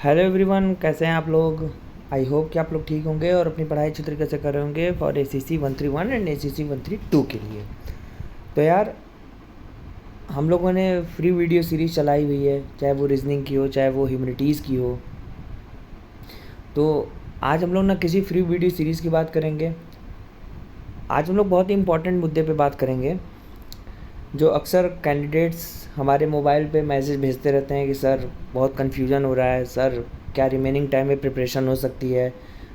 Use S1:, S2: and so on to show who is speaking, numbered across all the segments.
S1: Hello everyone, कैसे हैं आप लोग। आई होप कि आप लोग ठीक होंगे और अपनी पढ़ाई अच्छी तरीके से कर रहे होंगे फॉर ACC 131 एंड ACC 132 के लिए। तो यार, हम लोगों ने फ्री वीडियो सीरीज़ चलाई हुई है, चाहे वो रीजनिंग की हो, चाहे वो ह्यूमैनिटीज़ की हो। तो आज हम लोग ना किसी फ्री वीडियो सीरीज़ की बात करेंगे। आज हम लोग बहुत ही इंपॉर्टेंट मुद्दे पे बात करेंगे, जो अक्सर कैंडिडेट्स हमारे मोबाइल पे मैसेज भेजते रहते हैं कि सर बहुत कन्फ्यूज़न हो रहा है, सर क्या रिमेनिंग टाइम में प्रिपरेशन हो सकती है,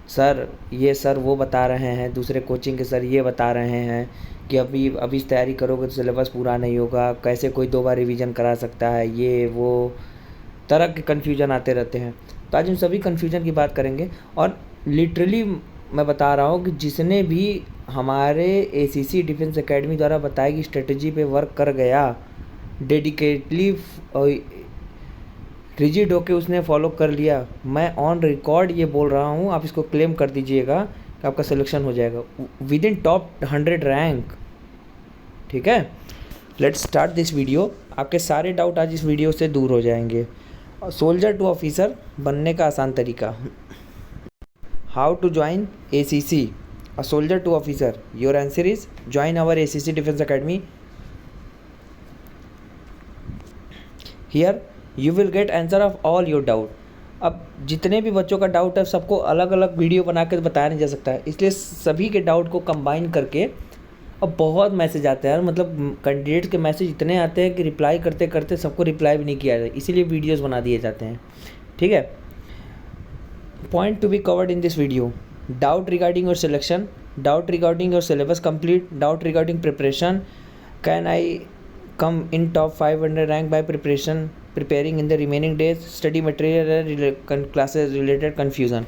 S1: सर वो बता रहे हैं, दूसरे कोचिंग के सर ये बता रहे हैं कि अभी तैयारी करोगे तो सिलेबस पूरा नहीं होगा, कैसे कोई 2 बार रिवीजन करा सकता है, ये वो तरह के कन्फ्यूजन आते रहते हैं। तो आज हम सभी कन्फ्यूजन की बात करेंगे और लिटरली मैं बता रहा हूँ कि जिसने भी हमारे ACC डिफेंस एकेडमी द्वारा बताई गई स्ट्रेटजी पे वर्क कर गया, डेडिकेटली रिजिड होके उसने फॉलो कर लिया, मैं ऑन रिकॉर्ड ये बोल रहा हूँ, आप इसको क्लेम कर दीजिएगा कि आपका सिलेक्शन हो जाएगा विद इन टॉप 100 रैंक। ठीक है, लेट्स स्टार्ट दिस वीडियो। आपके सारे डाउट आज इस वीडियो से दूर हो जाएंगे। सोल्जर टू ऑफिसर बनने का आसान तरीका, how to join ACC a soldier to officer, your answer is join our ACC defense academy. Here you will get answer of all your doubt. अब जितने भी बच्चों का डाउट है सबको अलग अलग वीडियो बना के बताया नहीं जा सकता है, इसलिए सभी के डाउट को कंबाइन करके अब बहुत मैसेज आते हैं, मतलब कैंडिडेट के मैसेज इतने आते हैं कि रिप्लाई करते करते सबको रिप्लाई भी नहीं किया जाता, इसीलिए वीडियोस बना दिए जाते हैं। ठीक है, point to be covered in this video: doubt regarding your selection, doubt regarding your syllabus complete, doubt regarding preparation, can I come in top 500 rank by preparing in the remaining days, study material classes related confusion।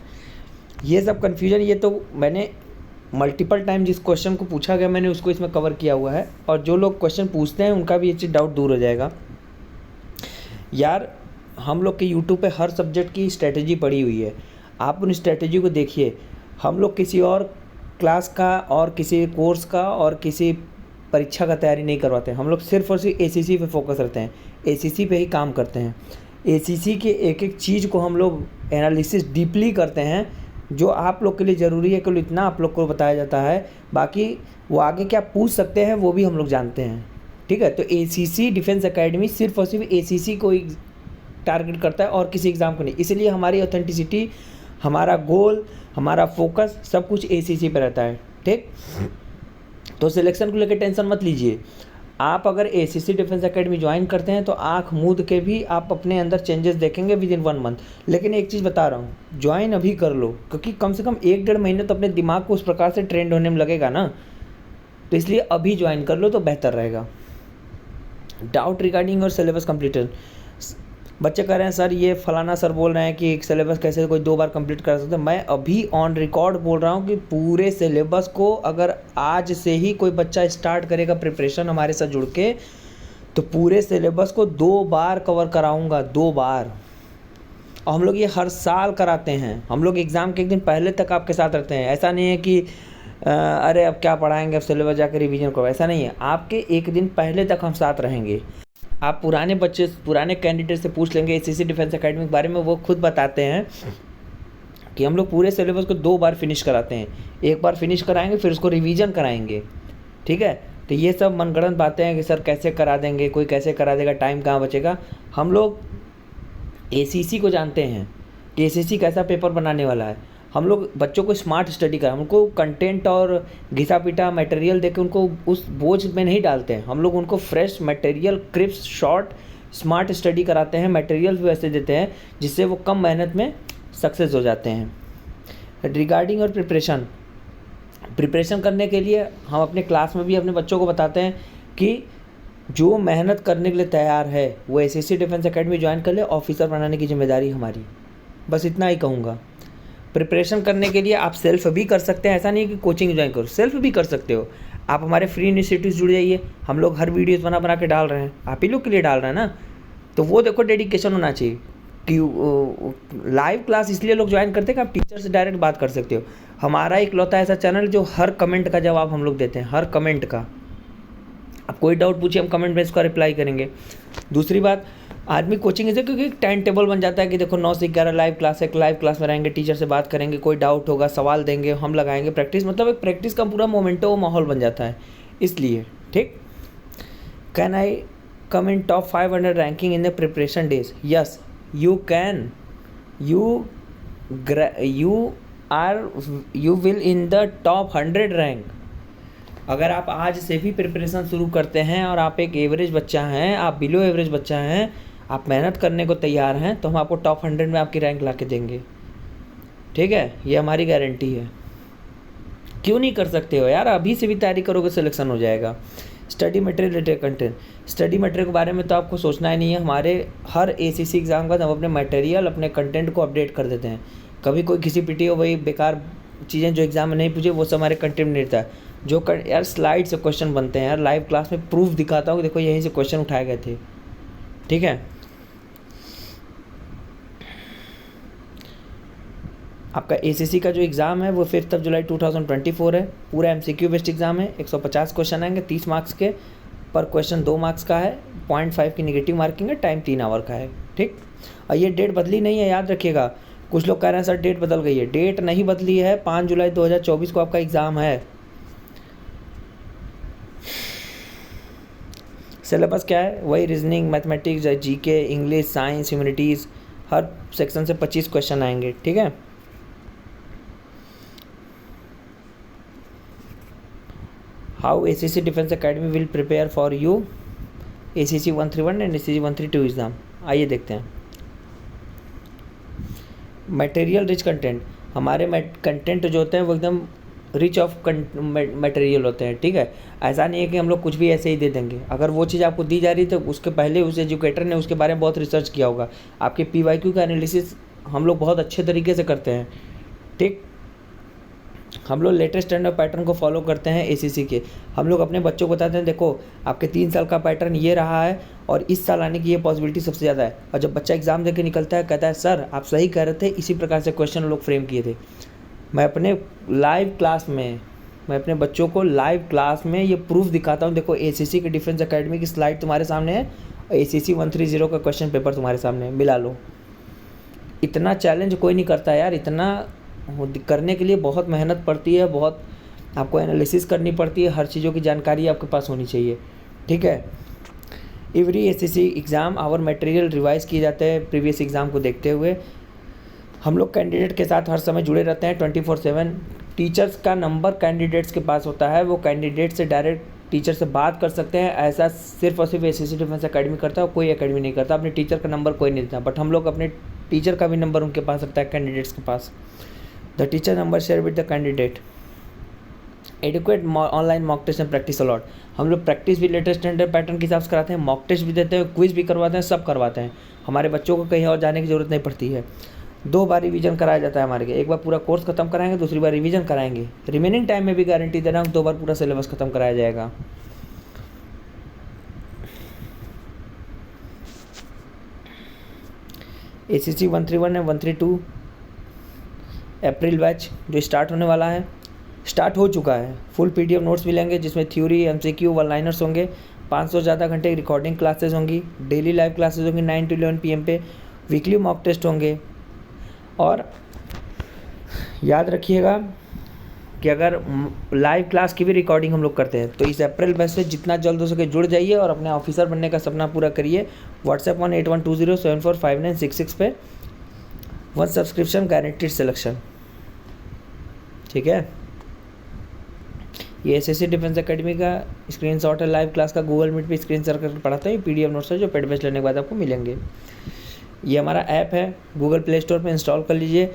S1: ये सब confusion, ये तो मैंने multiple time जिस question को पूछा गया मैंने उसको इसमें कवर किया हुआ है, और जो लोग क्वेश्चन पूछते हैं उनका भी ये चीज़ डाउट दूर हो जाएगा। यार, हम लोग के यूट्यूब पे हर सब्जेक्ट की स्ट्रेटजी पड़ी हुई है, आप उन स्ट्रेटजी को देखिए। हम लोग किसी और क्लास का और किसी कोर्स का और किसी परीक्षा का तैयारी नहीं करवाते हैं, हम लोग सिर्फ और सिर्फ ACC पे फोकस रखते हैं, ACC पे ही काम करते हैं। ACC के एक एक चीज़ को हम लोग एनालिसिस डीपली करते हैं, जो आप लोग के लिए ज़रूरी है, केवल इतना आप लोग को बताया जाता है, बाकी वो आगे क्या पूछ सकते हैं वो भी हम लोग जानते हैं। ठीक है, तो ACC डिफेंस एकेडमी सिर्फ और सिर्फ ACC को ही टारगेट करता है और किसी एग्ज़ाम को नहीं, इसीलिए हमारी ऑथेंटिसिटी, हमारा गोल, हमारा फोकस सब कुछ ACC पे रहता है। ठीक, तो सिलेक्शन को लेकर टेंशन मत लीजिए। आप अगर ACC डिफेंस एकेडमी ज्वाइन करते हैं तो आँख मूंद के भी आप अपने अंदर चेंजेस देखेंगे विद इन 1 मंथ। लेकिन एक चीज़ बता रहा हूँ, ज्वाइन अभी कर लो, क्योंकि कम से कम 1-1.5 महीने तो अपने दिमाग को उस प्रकार से ट्रेंड होने में लगेगा ना, तो इसलिए अभी ज्वाइन कर लो तो बेहतर रहेगा। डाउट रिगार्डिंग और सिलेबस कंप्लीटेड, बच्चे कह रहे हैं सर ये फलाना सर बोल रहे हैं कि एक सिलेबस कैसे कोई 2 बार कंप्लीट कर सकते हैं। मैं अभी ऑन रिकॉर्ड बोल रहा हूँ कि पूरे सिलेबस को अगर आज से ही कोई बच्चा स्टार्ट करेगा प्रिपरेशन हमारे साथ जुड़ के, तो पूरे सिलेबस को 2 बार कवर कराऊंगा, 2 बार। और हम लोग ये हर साल कराते हैं, हम लोग एग्ज़ाम के एक दिन पहले तक आपके साथ रहते हैं। ऐसा नहीं है कि अरे अब क्या पढ़ाएंगे, अब सिलेबस जाकर रिविजन करो, ऐसा नहीं है। आपके एक दिन पहले तक हम साथ रहेंगे। आप पुराने बच्चे, पुराने कैंडिडेट से पूछ लेंगे ACC डिफेंस एकेडमी के बारे में, वो खुद बताते हैं कि हम लोग पूरे सिलेबस को 2 बार फिनिश कराते हैं, 1 बार फिनिश कराएंगे फिर उसको रिवीजन कराएंगे। ठीक है, तो ये सब मनगढ़ंत बातें हैं कि सर कैसे करा देंगे, कोई कैसे करा देगा, टाइम कहाँ बचेगा। हम लोग ACC को जानते हैं कि ACC कैसा पेपर बनाने वाला है। हम लोग बच्चों को स्मार्ट स्टडी करा, उनको कंटेंट और घिसा पिटा मटेरियल देके उनको उस बोझ में नहीं डालते हैं, हम लोग उनको fresh material, crisp, short, smart study कराते हैं, मटेरियल भी वैसे देते हैं जिससे वो कम मेहनत में सक्सेस हो जाते हैं। रिगार्डिंग और प्रिपरेशन करने के लिए हम अपने क्लास में भी अपने बच्चों को बताते हैं कि जो मेहनत करने के लिए तैयार है वो ACC डिफेंस एकेडमी ज्वाइन कर ले, ऑफिसर बनाने की जिम्मेदारी हमारी। बस इतना ही कहूँगा। प्रिपरेशन करने के लिए आप सेल्फ भी कर सकते हैं, ऐसा नहीं कि कोचिंग ज्वाइन करो, सेल्फ भी कर सकते हो। आप हमारे फ्री इनिशिएटिव्स जुड़ जाइए, हम लोग हर वीडियोस बना के डाल रहे हैं, आप ही लोग के लिए डाल रहे हैं ना, तो वो देखो डेडिकेशन होना चाहिए कि लाइव क्लास इसलिए लोग ज्वाइन करते हैं कि आप टीचर से डायरेक्ट बात कर सकते हो। हमारा इकलौता ऐसा चैनल जो हर कमेंट का जवाब हम लोग देते हैं, हर कमेंट का। आप कोई डाउट पूछिए, हम कमेंट में इसका रिप्लाई करेंगे। दूसरी बात, आदमी कोचिंग ऐसे क्योंकि टाइम टेबल बन जाता है कि देखो 9 से 11 लाइव क्लास है, लाइव क्लास में रहेंगे, टीचर से बात करेंगे, कोई डाउट होगा सवाल देंगे, हम लगाएंगे प्रैक्टिस, मतलब एक प्रैक्टिस का पूरा मोमेंटो माहौल बन जाता है इसलिए। ठीक। Can I come in top 500 ranking in the preparation days? Yes you can, you will in the top 100 rank. अगर आप आज से भी प्रिपरेशन शुरू करते हैं और आप एक एवरेज बच्चा हैं, आप बिलो एवरेज बच्चा हैं, आप मेहनत करने को तैयार हैं, तो हम आपको टॉप 100 में आपकी रैंक ला के देंगे। ठीक है, ये हमारी गारंटी है। क्यों नहीं कर सकते हो यार? अभी से भी तैयारी करोगे सिलेक्शन हो जाएगा। Study material related content, study material के बारे में तो आपको सोचना ही नहीं है। हमारे हर ACC एग्ज़ाम के बाद हम अपने मटेरियल, अपने कंटेंट को अपडेट कर देते हैं। कभी कोई किसी PT हो वही बेकार चीज़ें जो एग्ज़ाम में नहीं पूछे वो सब हमारे कंटेंट में रहता है। जो यार स्लाइड से क्वेश्चन बनते हैं यार, लाइव क्लास में प्रूफ दिखाता हूँ, देखो यहीं से क्वेश्चन उठाए गए थे। ठीक है, आपका ACC का जो एग्ज़ाम है वो 5 जुलाई 2024 है। पूरा MCQ बेस्ड एग्ज़ाम है। 150 क्वेश्चन आएंगे, 30 मार्क्स के। पर क्वेश्चन 2 मार्क्स का है, 0.5 की नेगेटिव मार्किंग है, टाइम 3 आवर का है। ठीक, और ये डेट बदली नहीं है, याद रखिएगा। कुछ लोग कह रहे हैं सर डेट बदल गई है, डेट नहीं बदली है। 5 जुलाई 2024 को आपका एग्ज़ाम है। सिलेबस क्या है? वही reasoning, mathematics, GK, English, science, humanities, हर सेक्शन से 25 क्वेश्चन आएंगे। ठीक है, how ACC defence academy will prepare for you ACC 131 and ACC 132 exam. आइए देखते हैं। मटेरियल रिच कंटेंट, हमारे कंटेंट जो होते हैं वो एकदम रिच ऑफ मटेरियल होते हैं। ठीक है, ऐसा नहीं है कि हम लोग कुछ भी ऐसे ही दे देंगे। अगर वो चीज़ आपको दी जा रही है तो उसके पहले उस एजुकेटर ने उसके बारे में बहुत रिसर्च किया होगा। आपके PYQ का एनालिसिस हम लोग बहुत अच्छे तरीके से करते हैं। ठीक, हम लोग लेटेस्ट स्टैंडर्ड पैटर्न को फॉलो करते हैं ACC के। हम लोग अपने बच्चों को बताते हैं देखो आपके 3 साल का पैटर्न ये रहा है और इस साल आने की ये पॉसिबिलिटी सबसे ज़्यादा है। और जब बच्चा एग्ज़ाम देके निकलता है कहता है सर आप सही कह रहे थे, इसी प्रकार से क्वेश्चन लोग फ्रेम किए थे। मैं अपने लाइव क्लास में, मैं अपने बच्चों को लाइव क्लास में ये प्रूफ दिखाता हूँ। देखो ACC के डिफेंस अकेडमी की स्लाइड तुम्हारे सामने है और ACC 130 का क्वेश्चन पेपर तुम्हारे सामने है, मिला लो। इतना चैलेंज कोई नहीं करता यार। इतना करने के लिए बहुत मेहनत पड़ती है, बहुत आपको एनालिसिस करनी पड़ती है, हर चीज़ों की जानकारी आपके पास होनी चाहिए। ठीक है, every ACC exam our material revise किए जाते हैं प्रीवियस एग्ज़ाम को देखते हुए। हम लोग कैंडिडेट के साथ हर समय जुड़े रहते हैं 24/7। टीचर्स का नंबर कैंडिडेट्स के पास होता है, वो कैंडिडेट से डायरेक्ट टीचर से बात कर सकते हैं। ऐसा सिर्फ और सिर्फ ACC डिफेंस अकेडमी करता है, कोई अकेडमी नहीं करता। अपने टीचर का नंबर कोई नहीं देता, बट हम लोग अपने टीचर का भी नंबर उनके पास रखता है कैंडिडेट्स के पास। The teacher number share with the candidate. Educate online mock test and practice a lot. हम लोग प्रैक्टिस भी लेटेस्ट स्टैंडर्ड पैटर्न के हिसाब से कराते हैं, मॉक टेस्ट भी देते हैं, क्विज भी करवाते हैं, सब करवाते हैं। हमारे बच्चों को कहीं और जाने की ज़रूरत नहीं पड़ती है। 2 बार रिवीजन कराया जाता है हमारे। एक बार पूरा कोर्स खत्म कराएंगे, दूसरी बार रिवीजन कराएंगे। रिमेनिंग टाइम में भी गारंटी दे रहा हूँ 2 बार पूरा सिलेबस खत्म कराया जाएगा। ACC 131 एंड 132 अप्रैल बैच जो स्टार्ट होने वाला है, स्टार्ट हो चुका है। फुल PDF नोट्स मिलेंगे जिसमें थ्योरी, MCQ, वन लाइनर्स होंगे। 500 से ज़्यादा घंटे रिकॉर्डिंग क्लासेस होंगी। डेली लाइव क्लासेस होंगी 9 to 11 PM पे। वीकली मॉक टेस्ट होंगे। और याद रखिएगा कि अगर लाइव क्लास की भी रिकॉर्डिंग हम लोग करते हैं तो इस अप्रैल बैच से जितना जल्द हो सके जुड़ जाइए और अपने ऑफिसर बनने का सपना पूरा करिए। WhatsApp 8120745966 पे 1 सब्सक्रिप्शन गारंटीड सिलेक्शन। ठीक है, ये ACC डिफेंस अकेडमी का स्क्रीनशॉट है लाइव क्लास का। गूगल मीट पे स्क्रीन शेयर करके पढ़ाता है। ये PDF नोट्स है जो पेड बैच लेने के बाद आपको मिलेंगे। ये हमारा ऐप है, गूगल प्ले स्टोर पे इंस्टॉल कर लीजिए,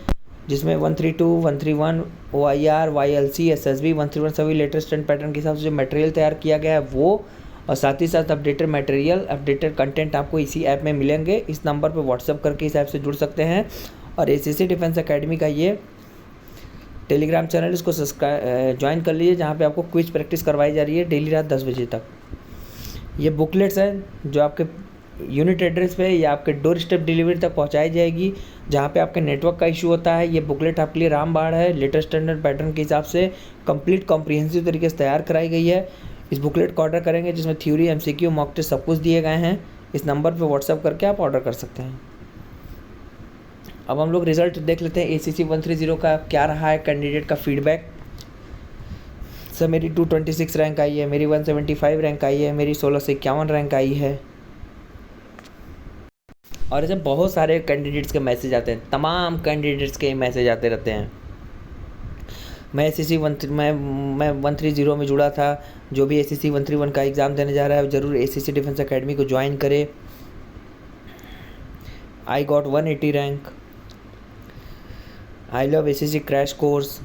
S1: जिसमें 132, 131, OIR, YLC, SSB 131 सभी लेटेस्ट एंड पैटर्न के हिसाब से जो मटेरियल तैयार किया गया है वो, और साथ ही साथ अपडेटेड मटेरियल, अपडेटेड कंटेंट आपको इसी ऐप में मिलेंगे। इस नंबर पर व्हाट्सअप करके इस ऐप से जुड़ सकते हैं। और ACC डिफेंस अकेडमी का ये टेलीग्राम चैनल, इसको सब्सक्राइब ज्वाइन कर लीजिए, जहाँ पे आपको क्विज प्रैक्टिस करवाई जा रही है डेली रात 10 बजे तक। ये बुकलेट्स हैं जो आपके यूनिट एड्रेस पे या आपके डोर स्टेप डिलीवरी तक पहुंचाई जाएगी, जहाँ पे आपके नेटवर्क का इशू होता है। ये बुकलेट आपके लिए रामबाण है, लेटेस्ट स्टैंडर्ड पैटर्न के हिसाब से कंप्लीट कॉम्प्रिहेंसिव तरीके से तैयार कराई गई है। इस बुकलेट को ऑर्डर करेंगे जिसमें थ्योरी, MCQ, मॉक टेस्ट सब कुछ दिए गए हैं। इस नंबर पे व्हाट्सअप करके आप ऑर्डर कर सकते हैं। अब हम लोग रिज़ल्ट देख लेते हैं ACC 130 का क्या रहा है कैंडिडेट का फीडबैक। सर मेरी 226 रैंक आई है, मेरी 175 रैंक आई है, मेरी 1651 रैंक आई है। और ऐसे बहुत सारे कैंडिडेट्स के मैसेज आते हैं, तमाम कैंडिडेट्स के मैसेज आते रहते हैं। मैं ACC 130 में जुड़ा था, जो भी ACC 131 का एग्ज़ाम देने जा रहा है ज़रूर ACC डिफेंस एकेडमी को ज्वाइन करे। I got 180 rank, I love ACC crash course,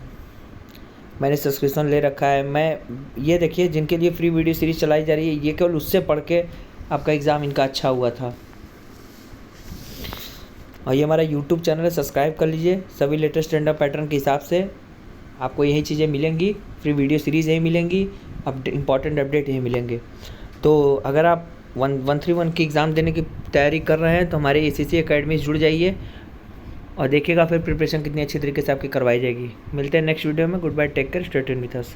S1: मैंने सब्सक्रिप्शन ले रखा है। मैं ये देखिए जिनके लिए फ्री वीडियो सीरीज़ चलाई जा रही है, ये केवल उससे पढ़ के आपका एग्ज़ाम इनका अच्छा हुआ था। और ये हमारा YouTube चैनल है, सब्सक्राइब कर लीजिए। सभी लेटेस्ट स्टैंडर्ड पैटर्न के हिसाब से आपको यही चीज़ें मिलेंगी, फ्री वीडियो सीरीज़ यही मिलेंगी, इम्पॉर्टेंट अपडेट यही मिलेंगे। तो अगर आप 131 की एग्ज़ाम देने की तैयारी कर रहे हैं तो हमारे ACC एकेडमी से जुड़ जाइए और देखिएगा फिर प्रिपरेशन कितनी अच्छी तरीके से आपकी करवाई जाएगी। मिलते हैं नेक्स्ट वीडियो में। Good bye, take care, stay tuned with us.